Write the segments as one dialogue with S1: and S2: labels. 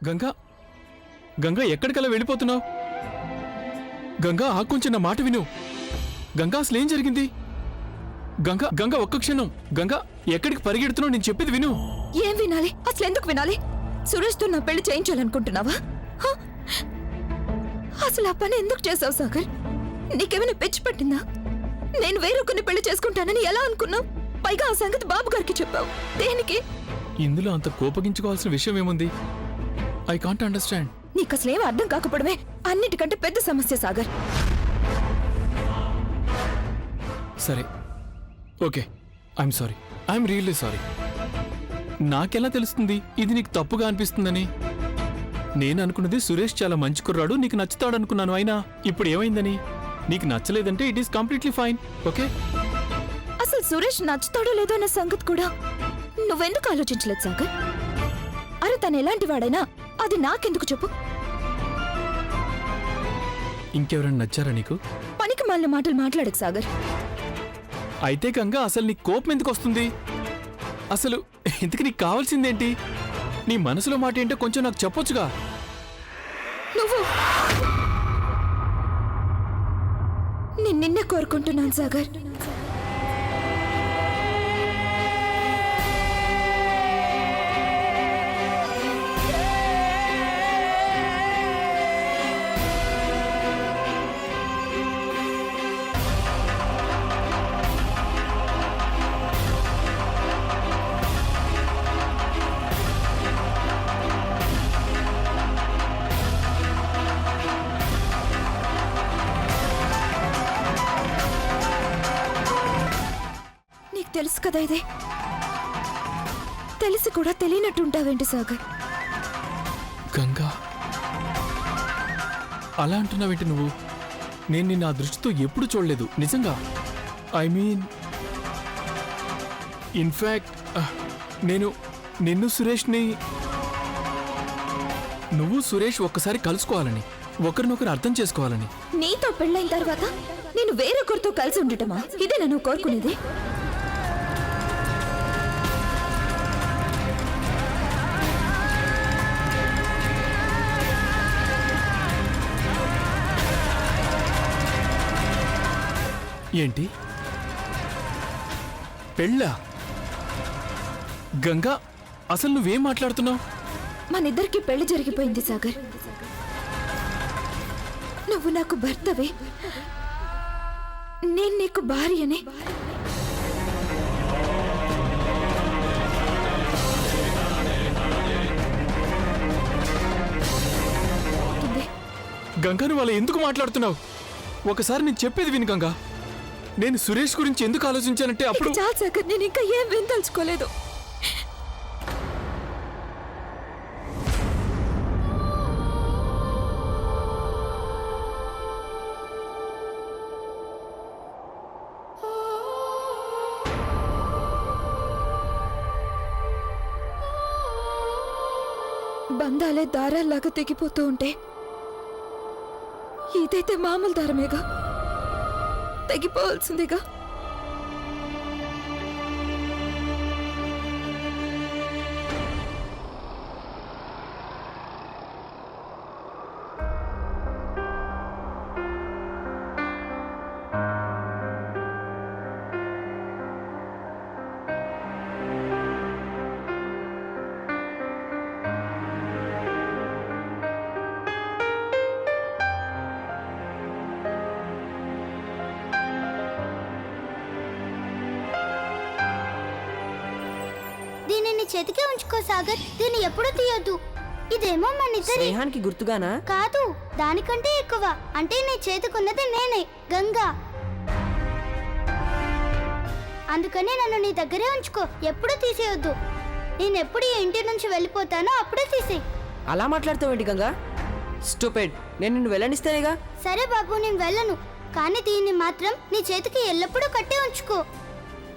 S1: గంగా గంగా ఎక్కడికలా వెళ్ళిపోతున్నావు? గంగా కొంచెం నా మాట విను. గంగా అసలేం జరిగింది? గంగా గంగా ఒక్క క్షణం. గంగా ఎక్కడికి పరిగెడుతున్నావు? నేను చెప్పేది విను.
S2: ఏం వినాలి? అసలు ఎందుకు వినాలి? సురేష్తో నా పెళ్లి చేయించాలనుకుంటున్నావా? హ? అసలు ఆ పని ఎందుకు చేసావు సాగర్? నీకేమైనా పిచ్చి పట్టిందా? నేను వేరొకరిని పెళ్లి చేసుకుంటానని ఎలా అనుకున్నావు? పైగా ఆ సంగతి బాబు గారికి చెప్పావు. దేనికి?
S1: ఇందులో అంత కోపగించుకోవాల్సిన విషయం ఏముంది? I can't understand.
S2: నీకు అసలేం అర్థం కాకపోవడమే అన్నిటికంటే పెద్ద సమస్య సాగర్.
S1: సరే, okay, I'm sorry. I'm really sorry. నాకెలా తెలుస్తుంది ఇది నీకు తప్పుగా అనిపిస్తుందని? నేను అనుకున్నది సురేష్ చాలా మంచి కుర్రాడు, నీకు నచ్చుతాడు అనుకున్నాను. అయినా ఇప్పుడు ఏమైందని? నీకు నచ్చలేదంటే it is completely fine. Okay,
S2: అసలు సురేష్ నచ్చుతాడో లేదో అన్న సంగతి కూడా నువ్వెందుకు ఆలోచించలేదు సాగర్? అరే తను ఎలాంటి వాడైనా అది నాకెందుకు చెప్పు?
S1: ఇంకెవరైనా నచ్చారా నీకు?
S2: పనికి మాలిన మాటలు మాట్లాడకు సాగర్.
S1: అయితే గంగా అసలు నీకు కోపం ఎందుకు వస్తుంది? అసలు ఇంతకు నీకు కావాల్సిందేంటి? నీ మనసులో మాట ఏంటో కొంచెం నాకు చెప్పొచ్చుగా.
S2: నువ్వు నిన్నే కోరుకుంటున్నాను సాగర్. తెలుసు కదా ఇదే, తెలిసి కూడా తెలియనట్టుంటావేంటి సాగర్?
S1: గంగా అలా అంటున్నావేంటి నువ్వు? నేను నిన్ను ఆ దృష్టితో ఎప్పుడు చూడలేదు నిజంగా. ఐ మీన్ ఇన్ఫాక్ట్ నేను నిన్ను సురేష్ని, నువ్వు సురేష్ ఒక్కసారి కలుసుకోవాలని, ఒకరినొకరు అర్థం చేసుకోవాలని.
S2: నీతో పెళ్ళైన తర్వాత నేను వేరొకరితో కలిసి ఉండటమా? ఇదే నన్ను కోరుకునేది.
S1: ఏంటి పెళ్ళా? గంగా అసలు నువ్వేం మాట్లాడుతున్నావు?
S2: మనిద్దరికి పెళ్లి జరిగిపోయింది సాగర్. నువ్వు నాకు భర్తవే, నేను నీకు భార్యనే.
S1: గంగా నువ్వు అలా ఎందుకు మాట్లాడుతున్నావు? ఒకసారి నేను చెప్పేది విను గంగా. నేను సురేష్ గురించి ఎందుకు ఆలోచించానంటే అప్పుడు
S2: చాలు సాగర్, నేను ఇంకా ఏం విందలుచుకోలేదు. బంధాలే దారాల్లాగా తెగిపోతూ ఉంటే ఇదైతే మామూలు దారమేగా, తెగిపోవాల్సిందిగా.
S3: చేతికే ఉంచుకో సాగర్, దీన్ని ఎప్పుడు తీయొద్దు. ఇదేమో మన ఇద్దరి
S4: స్నేహానికి గుర్తుగానా?
S3: కాదు, దానికంటే ఎక్కువ. అంటే నీ చేతికున్నది నేనే, గంగా. అందుకని నన్ను నీ దగ్గరే ఉంచుకో, ఎప్పుడు తీసేయొద్దు. నేనెప్పుడు ఈ ఇంటి నుంచి వెళ్ళిపోతానో అప్పుడే తీసేయి.
S4: అలా మాట్లాడుతావేంటి గంగా? స్టూపిడ్. నేను నిన్ను వెళ్ళనిస్తేనేగా.
S3: సరే బాబు, నేను వెళ్ళను, కానీ దీన్ని మాత్రం నీ చేతికి ఎల్లప్పుడూ కట్టే ఉంచుకో.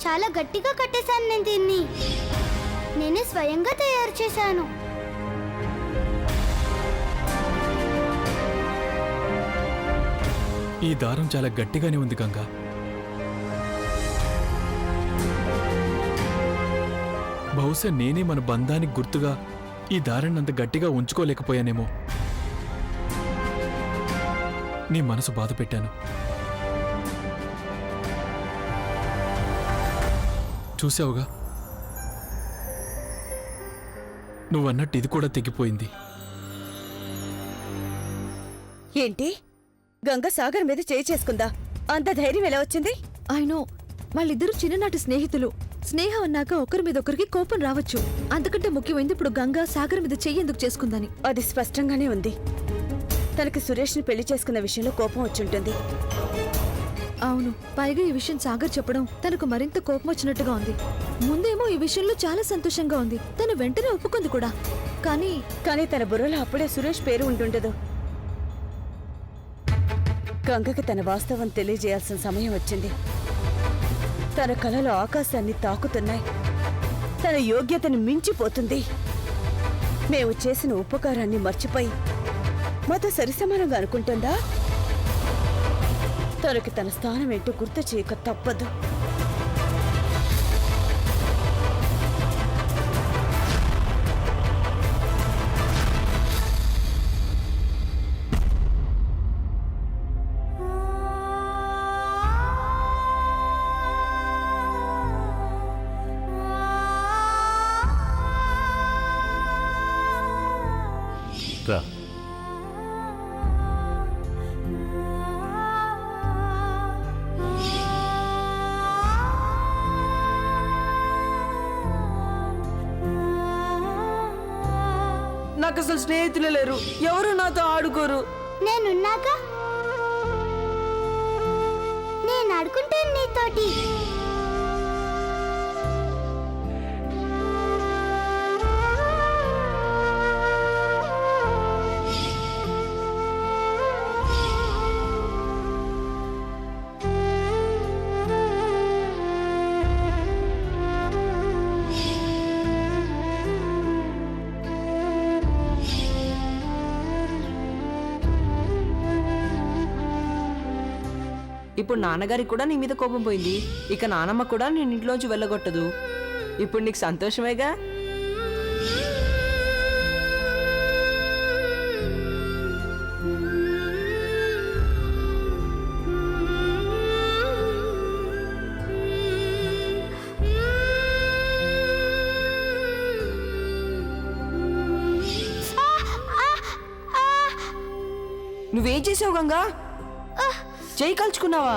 S3: చాలా గట్టిగా కట్టేశాను నేను దీన్ని. నేనే స్వయంగా తయారు చేశాను.
S1: ఈ దారం చాలా గట్టిగానే ఉంది గంగా. బహుశా నేనే మన బంధానికి గుర్తుగా ఈ దారిని అంత గట్టిగా ఉంచుకోలేకపోయానేమో. నీ మనసు బాధ పెట్టాను. చూసావుగా, నువ్వన్నట్టు ఇది కూడా తెగిపోయింది.
S5: ఏంటి గంగ సాగర్ మీద చేయి చేసుకుందా? అంత ధైర్యం ఎలా వచ్చింది?
S2: అయినో వాళ్ళిద్దరూ చిన్ననాటి స్నేహితులు. స్నేహం అన్నాక ఒకరి మీద ఒకరికి కోపం రావచ్చు. అంతకంటే ముఖ్యమైనది ఇప్పుడు గంగా సాగర్ మీద చెయ్యి ఎందుకు చేసుకుందని.
S5: అది స్పష్టంగానే ఉంది. తనకి సురేష్ని పెళ్లి చేసుకున్న విషయంలో కోపం వచ్చుంటుంది.
S2: అవును, పైగా ఈ విషయం సాగర్ చెప్పడం తనకు మరింత కోపం వచ్చినట్టుగా ఉంది. ముందేమో ఈ విషయంలో చాలా సంతోషంగా ఉంది, తను వెంటనే ఒప్పుకుంది కూడా. కానీ
S5: కానీ తన బుర్రలో అప్పుడే సురేష్ పేరు ఉంటుండదు. గంగకి తన వాస్తవం తెలియజేయాల్సిన సమయం వచ్చింది. తన కలలు ఆకాశాన్ని తాకుతున్నాయి. తన యోగ్యతను మించిపోతుంది. మేము చేసిన ఉపకారాన్ని మర్చిపోయి మాతో సరిసమానంగా అనుకుంటుందా? తనకి తన స్థానం ఏంటో గుర్తు చేయక తప్పదు.
S6: రా.
S4: నాకు అసలు స్నేహితులే లేరు, ఎవరు నాతో ఆడుకోరు.
S3: నేనున్నాగా, నేను ఆడుకుంటాను నీతోటి.
S4: ఇప్పుడు నాన్నగారికి కూడా నీ మీద కోపం పోయింది. ఇక నానమ్మ కూడా నేను ఇంట్లోంచి వెళ్ళగొట్టదు. ఇప్పుడు నీకు సంతోషమేగా? నువ్వేం చేసావు గంగా? చేయి కలుచుకున్నావా?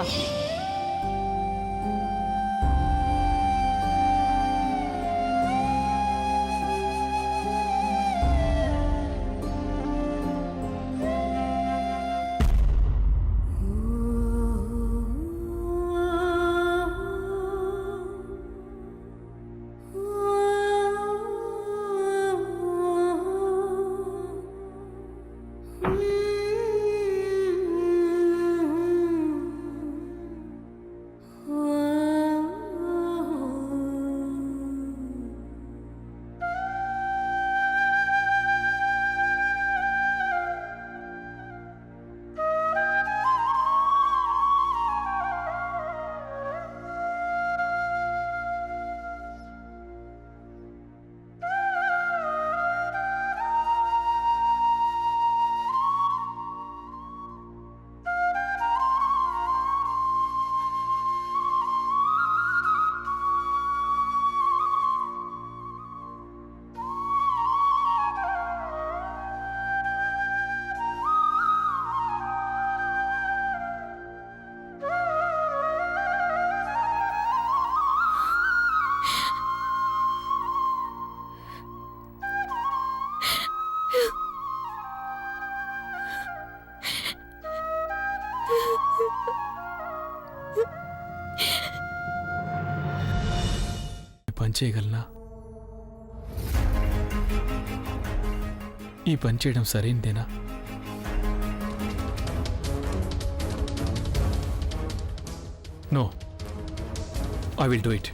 S1: పని చేయగలనా? ఈ పని చేయడం సరైందేనా? No, I will do it.